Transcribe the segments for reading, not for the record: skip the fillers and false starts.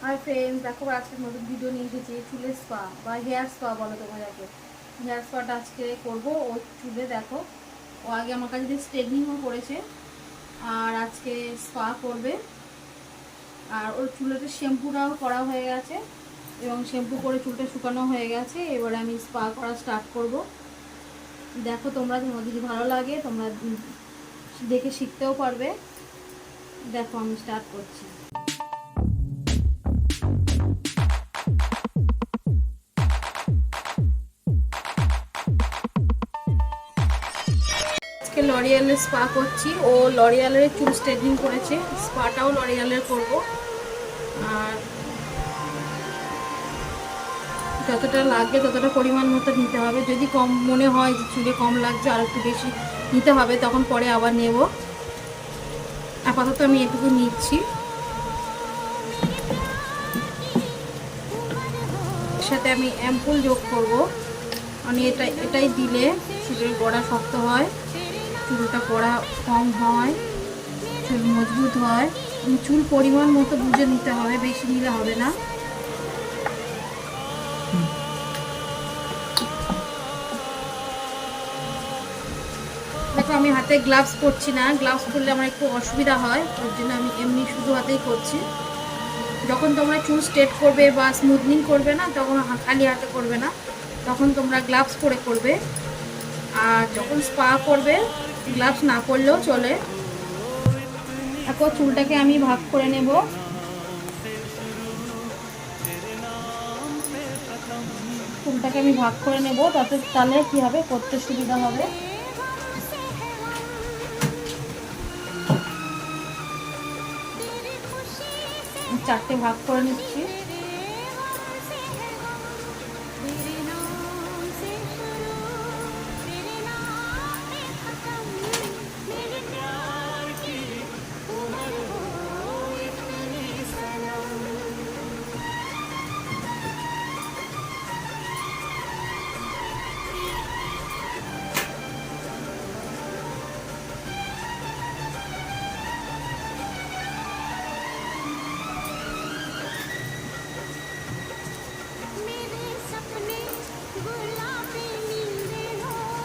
Hi friends, দেখো আজকে নতুন ভিডিও নিয়ে এসেছি চুলের স্পা বা হেয়ার স্পা বলো তোমরা যাকে। হেয়ার স্পাটা আজকে করবো ও চুলে। দেখো ও আগে আমার কাছে স্ট্রেটনিংও করেছে আর আজকে স্পা করবে। আর ওর চুলেতে শ্যাম্পুটাও করা হয়ে গেছে এবং শ্যাম্পু করে চুলটা শুকানো হয়ে গেছে। এবারে আমি স্পা করা স্টার্ট করব। দেখো তোমরা যদি ভালো লাগে তোমরা দেখে শিখতেও পারবে। দেখো আমি স্টার্ট করছি। আজকে লরিয়ালের স্পা করছি। ও লরিয়ালের চুল স্ট্রেটনিং করেছে, স্পাটাও লরিয়ালের করব। আর যতটা লাগবে ততটা পরিমাণ মতো নিতে হবে। যদি কম মনে হয় যে চুলে কম লাগছে আর একটু বেশি নিতে হবে তখন পরে আবার নেব। আপাতত আমি এটুকু নিচ্ছি। এর সাথে আমি অ্যাম্পুল যোগ করব। মানে এটাই দিলে চুলের গোড়া শক্ত হয়, চুলটা পড়া কম হয়, চুল মজবুত হয়। চুল পরিমাণ মতো বুঝে নিতে হবে, বেশি নিলে হবে না। দেখো আমি হাতে গ্লাভস পরছি না, গ্লাভস পরলে আমার একটু অসুবিধা হয়, ওর জন্য আমি এমনি শুধু হাতেই করছি। যখন তোমরা চুল স্ট্রেট করবে বা স্মুথনিং করবে না তখন খালি হাতে করবে না, তখন তোমরা গ্লাভস পরে করবে। আর যখন স্পা করবে গ্লাভস না পরলেও চলে। এখন চুলটাকে আমি ভাগ করে নেব। চুলটাকে আমি ভাগ করে নেব, তাহলে কি হবে, করতে সুবিধা হবে। চারটে ভাগ করে নিচ্ছি।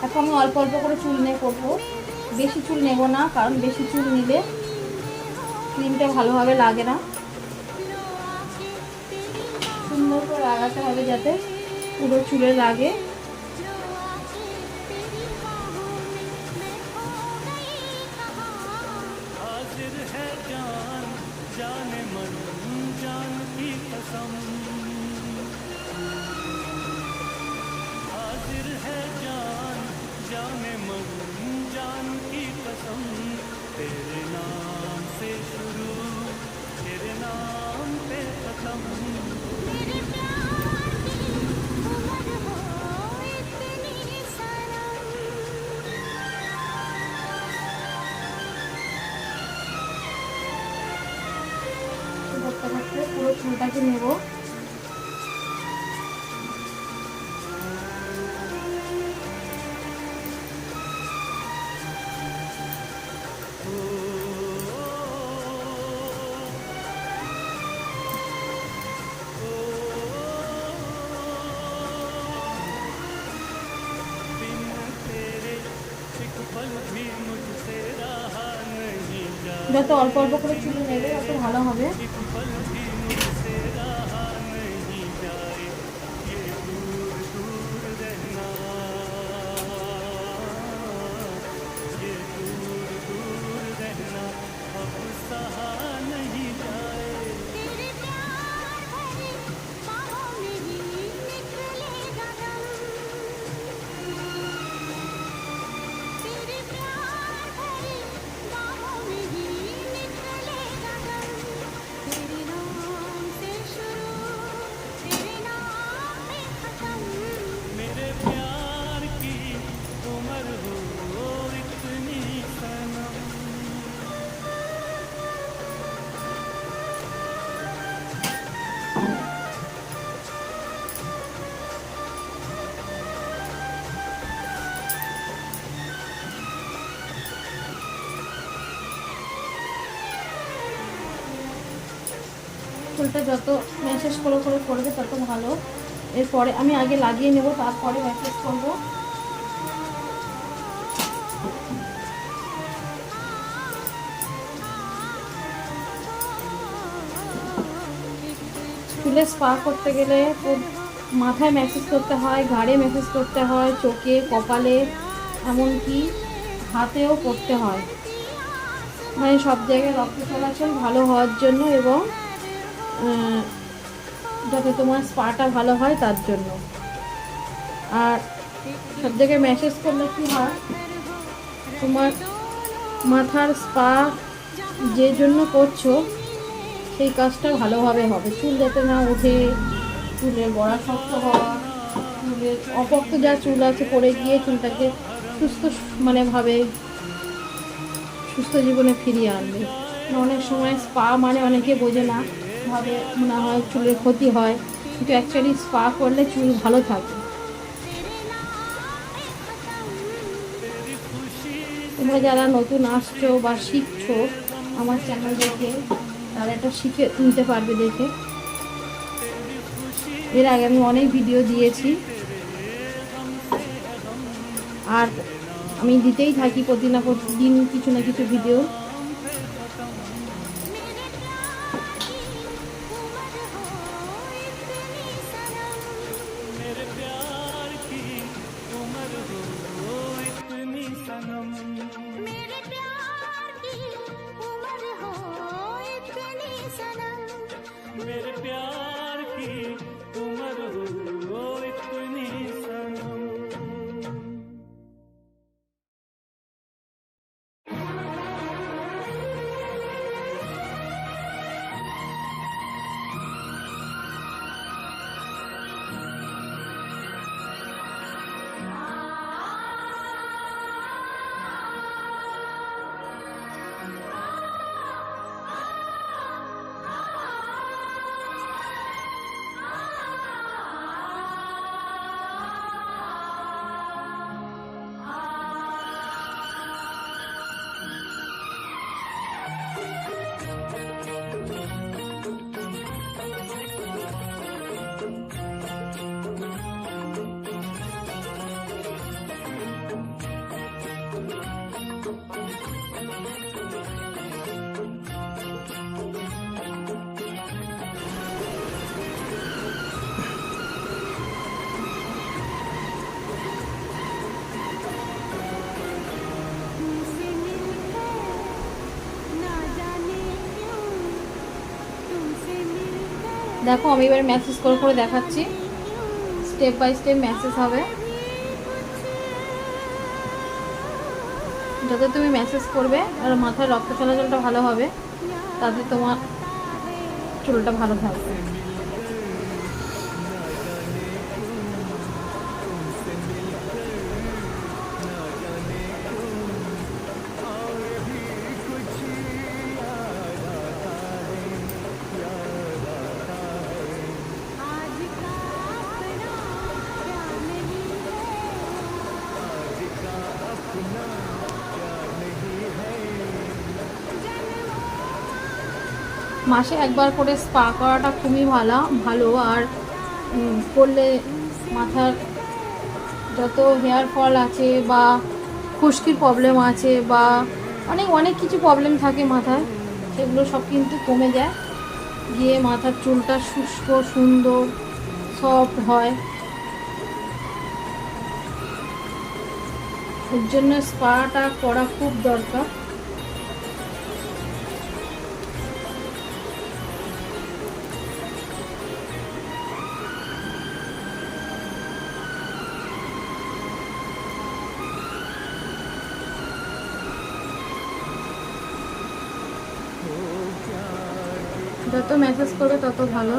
এখন আমি অল্প অল্প করে চুল নিয়ে করবো, বেশি চুল নেব না, কারণ বেশি চুল নিলে ক্রিমটা ভালোভাবে লাগে না। সুন্দর করে লাগাতে হবে যাতে পুরো চুলে লাগে। तेरे नाम से शुरू, तेरे नाम पे खत्म। मेरे प्यार की उम्र हो इतनी सनम। পুরো চুলটাকে নেব। যত অল্প অল্প করে চুল নেবে তত ভালো হবে। চুলটা যত ম্যাসেজ করে করে করবে তত ভালো। এরপরে আমি আগে লাগিয়ে নেব, তারপরে ম্যাসেজ করব। চুলে স্পা করতে গেলে মাথায় ম্যাসেজ করতে হয়, ঘাড়ে ম্যাসেজ করতে হয়, চোখে, কপালে, এমনকি হাতেও করতে হয়। মানে সব জায়গায় রক্ত চলাচল ভালো হওয়ার জন্য এবং যাতে তোমার স্পাটা ভালো হয় তার জন্য। আর সব জায়গায় ম্যাসেজ করলে কী হয়, তোমার মাথার স্পা যে জন্য করছো সেই কাজটা ভালোভাবে হবে। চুল যাতে না ওঠে, চুলের গোড়া শক্ত হওয়া, চুলের অপক্ত যা চুল আছে পড়ে গিয়ে চুলটাকে সুস্থ ভাবে সুস্থ জীবনে ফিরিয়ে আনবে। অনেক সময় স্পা মানে অনেকে বোঝে না, ভাবে মনে হয় চুলের ক্ষতি হয়, কিন্তু অ্যাকচুয়ালি স্পা করলে চুল ভালো থাকে। তোমরা যারা নতুন আসছো বা শিখছো আমার চ্যানেল দেখে, তারা এটা শিখে নিতে পারবে দেখে। এর আগে আমি অনেক ভিডিও দিয়েছি আর আমি দিতেই থাকি প্রতি না প্রতিদিন কিছু না কিছু ভিডিও। मेरे प्यार की उम्र हो इतनी सनम। দেখো আমি এবার মেসেজ করে করে দেখাচ্ছি, স্টেপ বাই স্টেপ মেসেজ হবে। যত তুমি মেসেজ করবে আর মাথায় রক্ত চলাচলটা ভালো হবে, তাতে তোমার চুলটা ভালো থাকবে। মাসে একবার করে স্পা করাটা খুবই ভালো। আর করলে মাথার যত হেয়ার ফল আছে বা খুশকির প্রবলেম আছে বা অনেক কিছু প্রবলেম থাকে মাথায়, সেগুলো সব কিন্তু কমে যায়, গিয়ে মাথার চুলটা শুষ্ক সুন্দর সফট হয়। এর জন্য স্পাটা করা খুব দরকার। যত মেসেজ করবে তত ভালো।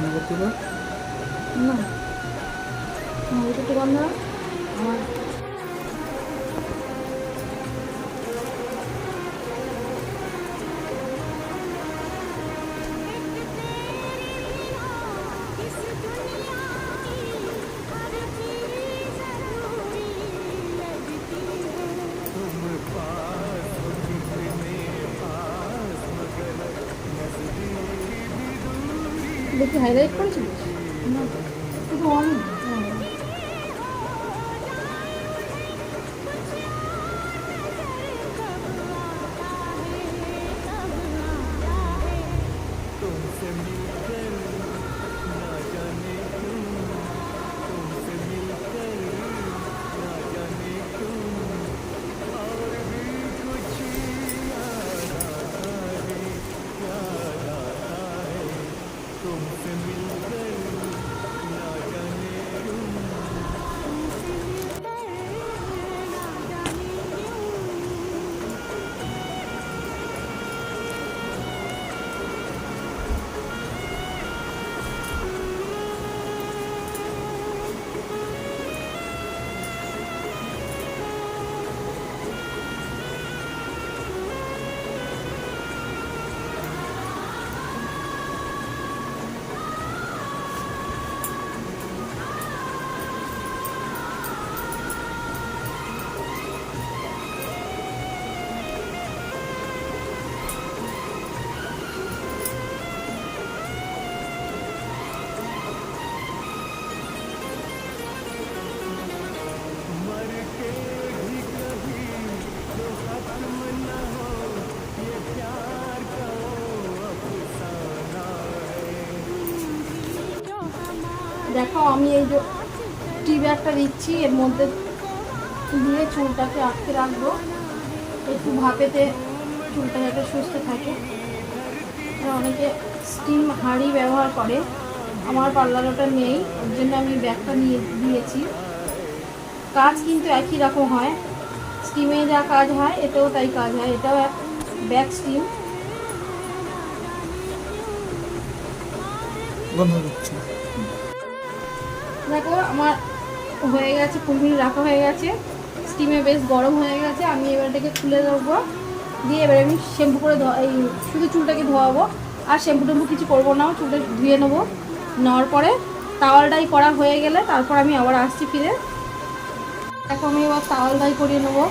বন্ধ করতে পার না ওইটা তো বন্ধ আমার দেখি হাইলাইট করেছিলিস না শুধু আমি तुमसे मिलकर ना जाने क्यों, तुमसे मिलकर ना जाने क्यों, और भी कुछ याद आता है, याद आता है, तुमसे मिलकर ना जाने क्यों। मर के भी कभी जो खत्म न हो, ये प्यार का अफसाना है। দেখো আমি এই যে টি ব্যাগটা দিচ্ছি এর মধ্যে দিয়ে চুলটাকে আটকে রাখবো একটু ভাপেতে চুলটা যাতে সুস্থ থাকে। অনেকে স্টিম হাঁড়ি ব্যবহার করে, আমার পার্লার ওটা নেই, ওর জন্য আমি ব্যাগটা নিয়ে দিয়েছি। কাজ কিন্তু একই রকম হয়, স্টিমে যা কাজ হয় এতেও তাই কাজ হয়, এটাও এক ব্যাগ স্টিম। বন্ধ করছি। দেখো আমার হয়ে গেছে, 15 মিনিট রাখা হয়ে গেছে, স্টিমে বেশ গরম হয়ে গেছে। আমি এবার এটাকে খুলে দেবো, দিয়ে এবার আমি শ্যাম্পু করে এই শুধু চুলটাকে ধোয়াবো, আর শ্যাম্পু ট্যাম্পু কিছু করবো না, চুলটা ধুয়ে নেবো। নেওয়ার পরে টাওয়াল ডাই করা হয়ে গেলে তারপর আমি আবার আসছি ফিরে। দেখো আমি এবার টাওয়াল ডাই করিয়ে নেবো।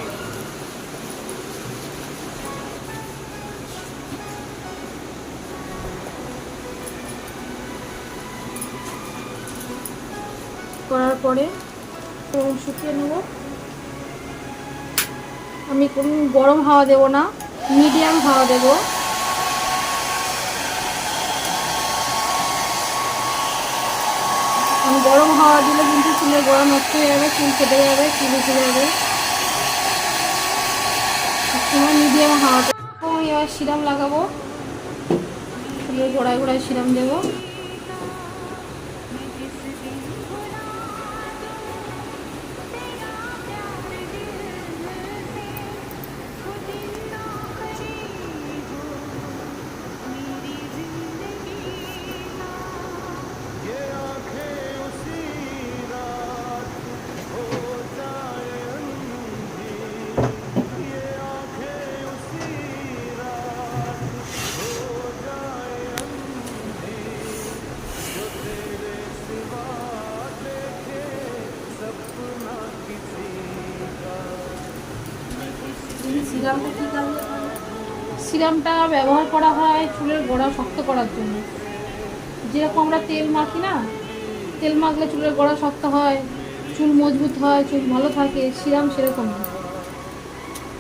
করার পরে শুকিয়ে নেব। আমি কোনো গরম হাওয়া দেবো না, মিডিয়াম হাওয়া দেবো। আমি গরম হাওয়া দিলে কিন্তু চুলের গোড়া নষ্ট হয়ে যাবে, চুল কেটে যাবে, চুল উঠে যাবে। তোমার মিডিয়াম হাওয়াতে আমি এবার সিরাম লাগাবো, চুলের গোড়ায় গোড়ায় সিরাম দেবো। ये आंखें उसी रात हो जाए अंधी, ये आंखें उसी रात हो जाए अंधी, जो तेरे सिवा देखे सपना किसी का। সিরামটা কি কাজে? সিরামটা ব্যবহার করা হয় চুলের গোড়া শক্ত করার জন্য। যেরকম আমরা তেল মাখি না, তেল মাখলে চুলের গোড়া শক্ত হয়, চুল মজবুত হয়, চুল ভালো থাকে, সিরাম সেরকম না,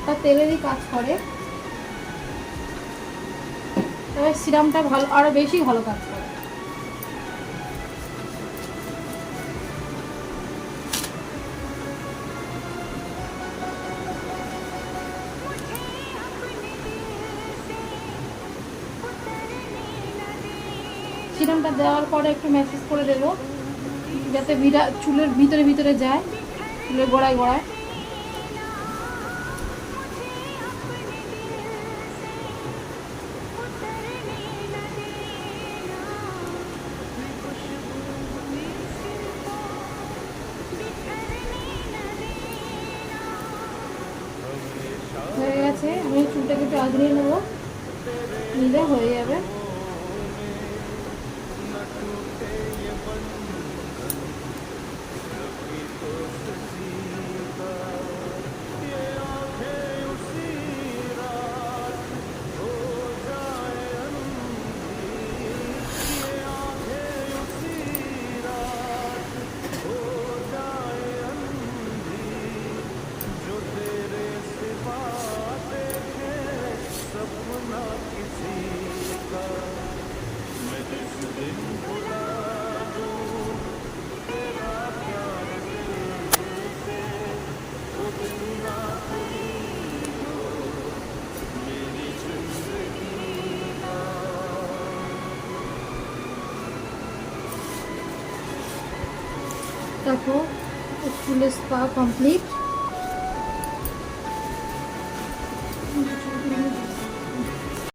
তা তেলেরই কাজ করে। তবে সিরামটা ভালো, আরও বেশি ভালো কাজ করে। সিরামটা দেওয়ার পরে একটু ম্যাসেজ করে দেবো, যাতে চুলের ভিতরে ভিতরে যায়, চুলের গোড়ায় গোড়ায়। আমি চুলটাকে একটু আঁচড়িয়ে নেবো, নিলে হয়ে যাবে। দেখো চুলের স্পা কমপ্লিট।